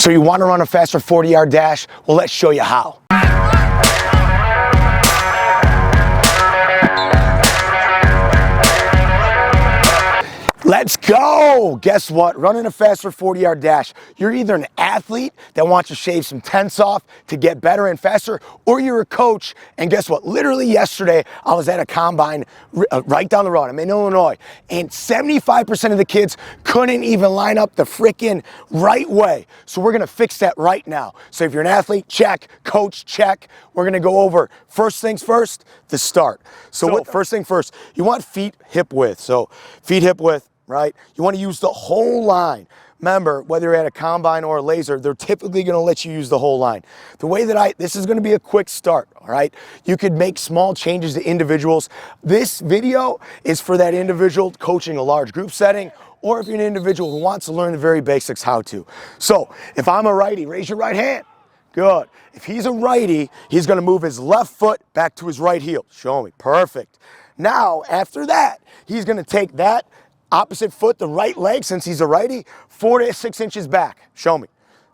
So you want to run a faster 40-yard dash? Well, let's show you how. Let's go! Guess what? Running a faster 40-yard dash, you're either an athlete that wants to shave some tense off to get better and faster, or you're a coach, and guess what? Literally yesterday, I was at a combine right down the road. I'm in Illinois, and 75% of the kids couldn't even line up the freaking right way. So we're gonna fix that right now. So if you're an athlete, check. Coach, check. We're gonna go over, first things first, the start. So first thing first, you want feet hip width. So feet hip width, right? You want to use the whole line. Remember, whether you're at a combine or a laser, they're typically going to let you use the whole line. The way that this is going to be a quick start, all right? You could make small changes to individuals. This video is for that individual coaching a large group setting, or if you're an individual who wants to learn the very basics how to. So if I'm a righty, raise your right hand. Good. If he's a righty, he's going to move his left foot back to his right heel. Show me. Perfect. Now, after that, he's going to take that opposite foot, the right leg, since he's a righty, 4 to 6 inches back. Show me.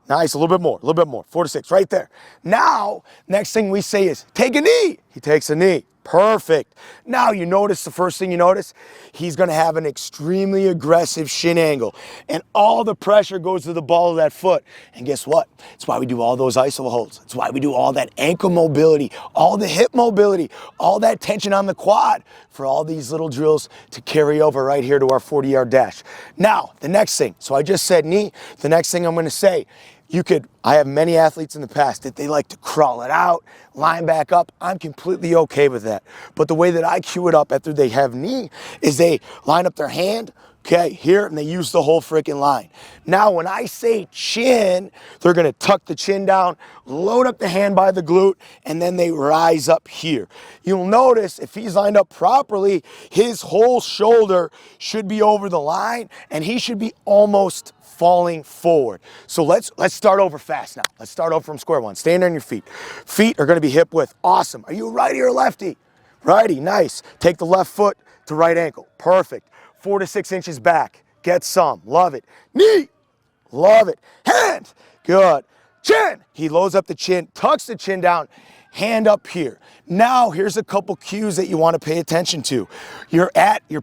Nice, a little bit more, 4 to 6, right there. Now, next thing we say is, take a knee. He takes a knee. Perfect. Now you notice, the first thing you notice, he's going to have an extremely aggressive shin angle. And all the pressure goes to the ball of that foot. And guess what? It's why we do all those iso holds. It's why we do all that ankle mobility, all the hip mobility, all that tension on the quad for all these little drills to carry over right here to our 40-yard dash. Now, the next thing. So I just said knee. The next thing I'm going to say, I have many athletes in the past that they like to crawl it out, line back up. I'm completely okay with that. But the way that I cue it up after they have knee is they line up their hand, okay, here, and they use the whole freaking line. Now, when I say chin, they're gonna tuck the chin down, load up the hand by the glute, and then they rise up here. You'll notice if he's lined up properly, his whole shoulder should be over the line, and he should be almost falling forward. So let's start over fast now. Let's start over from square one. Stand on your feet. Feet are gonna be hip width. Awesome. Are you a righty or a lefty? Righty, nice. Take the left foot to right ankle. Perfect. 4 to 6 inches back. Get some. Love it. Knee. Love it. Hand. Good. Chin. He loads up the chin, tucks the chin down, hand up here. Now, here's a couple cues that you want to pay attention to. You're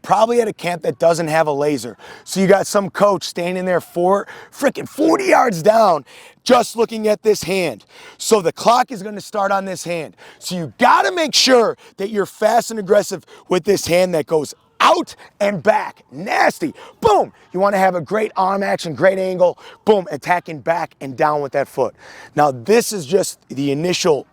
probably at a camp that doesn't have a laser. So you got some coach standing there freaking 40 yards down, just looking at this hand. So the clock is going to start on this hand. So you got to make sure that you're fast and aggressive with this hand that goes out and back. Nasty. Boom. You want to have a great arm action, great angle. Boom. Attacking back and down with that foot. Now, this is just the initial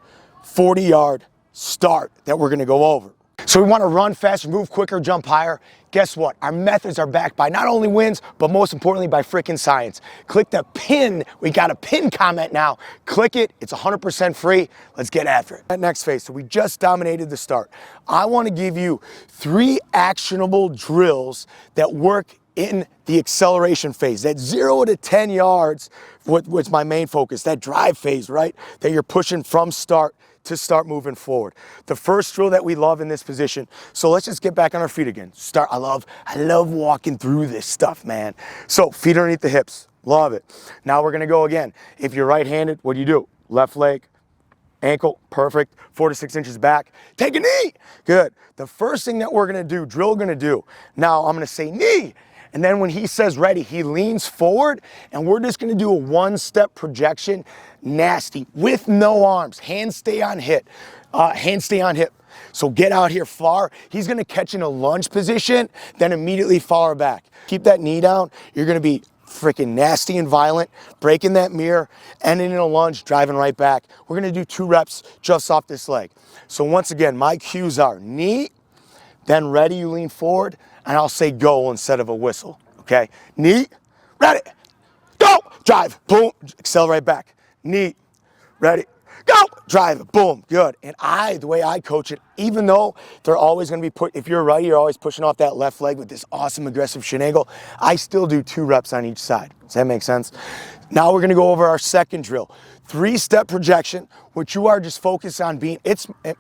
40-yard start that we're going to go over. So we want to run faster, move quicker, jump higher. Guess what? Our methods are backed by not only wins, but most importantly by freaking science. Click the pin. We got a pin comment now. Click it. It's 100% free. Let's get after it. That next phase. So we just dominated the start. I want to give you 3 actionable drills that work in the acceleration phase. That 0 to 10 yards, what's my main focus, that drive phase, right? That you're pushing from start to start moving forward. The first drill that we love in this position, so let's just get back on our feet again. I love walking through this stuff, man. So feet underneath the hips, love it. Now we're gonna go again. If you're right-handed, what do? Left leg, ankle, perfect, 4 to 6 inches back. Take a knee, good. The first thing that we're gonna do, now I'm gonna say knee, and then when he says ready, he leans forward, and we're just gonna do a 1-step projection, nasty, with no arms. Hands stay on hip. So get out here far. He's gonna catch in a lunge position, then immediately far back. Keep that knee down. You're gonna be freaking nasty and violent, breaking that mirror, ending in a lunge, driving right back. We're gonna do 2 reps just off this leg. So once again, my cues are knee, then ready, you lean forward, and I'll say go instead of a whistle, okay? Knee, ready, go, drive, boom, accelerate back. Knee, ready, go, drive, boom, good. And the way I coach it, even though they're always gonna be if you're a righty, you're always pushing off that left leg with this awesome aggressive shin angle, I still do 2 reps on each side. Does that make sense? Now we're gonna go over our second drill. 3-step projection, which you are just focused on the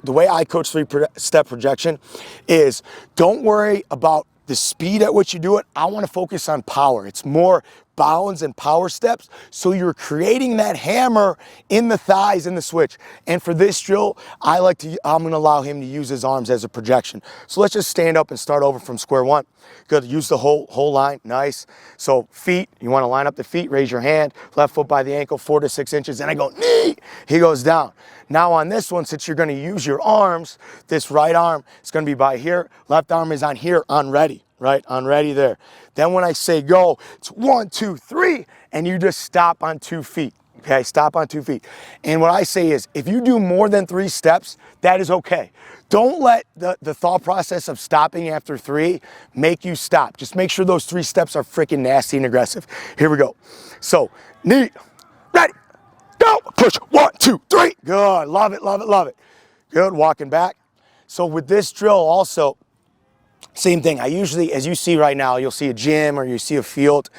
way I coach 3-step projection is don't worry about the speed at which you do it. I want to focus on power. It's more bounds and power steps. So you're creating that hammer in the thighs in the switch. And for this drill, I'm gonna allow him to use his arms as a projection. So let's just stand up and start over from square one. Good, use the whole line, nice. So feet, you wanna line up the feet, raise your hand, left foot by the ankle, 4 to 6 inches, and I go, knee, he goes down. Now on this one, since you're gonna use your arms, this right arm is gonna be by here, left arm is on here, on ready, right? On ready there. Then when I say go, it's 1, 2, 3, and you just stop on 2 feet. Okay, stop on 2 feet. And what I say is, if you do more than 3 steps, that is okay. Don't let the thought process of stopping after 3 make you stop. Just make sure those 3 steps are freaking nasty and aggressive. Here we go. So, knee, ready, go, push, 1, 2, 3. Good, love it, love it, love it. Good, walking back. So with this drill also, same thing. I usually, as you see right now, you'll see a gym or you see a field.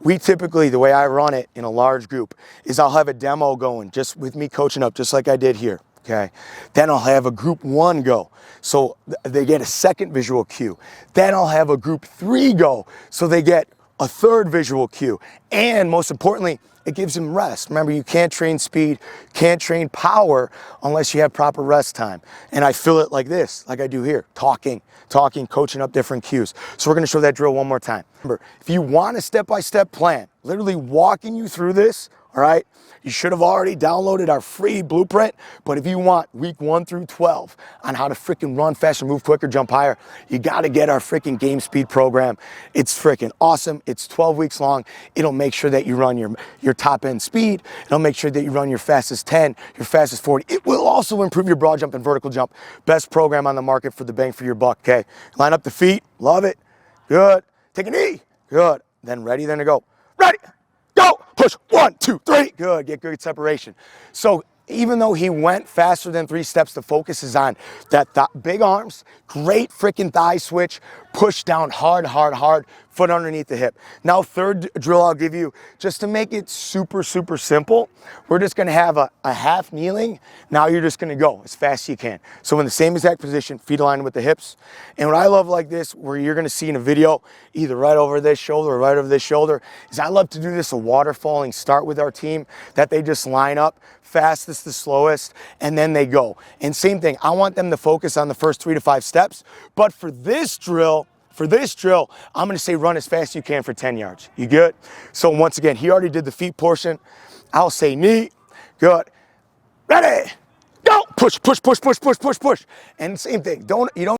We typically, the way I run it in a large group is I'll have a demo going just with me coaching up, just like I did here, okay? Then I'll have a group 1 go, so they get a second visual cue. Then I'll have a group 3 go, so they get a third visual cue. And most importantly, it gives them rest. Remember, you can't train speed, can't train power unless you have proper rest time. And I feel it like this, like I do here, talking, coaching up different cues. So we're gonna show that drill one more time. Remember, if you want a step-by-step plan, literally walking you through this, all right, you should have already downloaded our free blueprint, but if you want week 1 through 12 on how to freaking run faster, move quicker, jump higher, you gotta get our freaking game speed program. It's freaking awesome. It's 12 weeks long. It'll make sure that you run your top end speed. It'll make sure that you run your fastest 10, your fastest 40. It will also improve your broad jump and vertical jump. Best program on the market for the bang for your buck, okay? Line up the feet, love it, good. Take a knee, good. Then ready, then to go. Ready, go, push, 1, 2, 3, good, get good separation. So even though he went faster than 3 steps, the focus is on that big arms, great freaking thigh switch, push down hard, hard, hard, foot underneath the hip. Now third drill I'll give you, just to make it super, super simple, we're just gonna have a half kneeling. Now you're just gonna go as fast as you can. So in the same exact position, feet aligned with the hips. And what I love like this, where you're gonna see in a video, either right over this shoulder or right over this shoulder, is I love to do this a waterfalling start with our team, that they just line up, fastest to slowest, and then they go. And same thing, I want them to focus on the first 3 to 5 steps, but for this drill, I'm gonna say run as fast as you can for 10 yards. You good? So once again, he already did the feet portion. I'll say knee, good. Ready, go, push, push, push, push, push, push, push. And same thing, you don't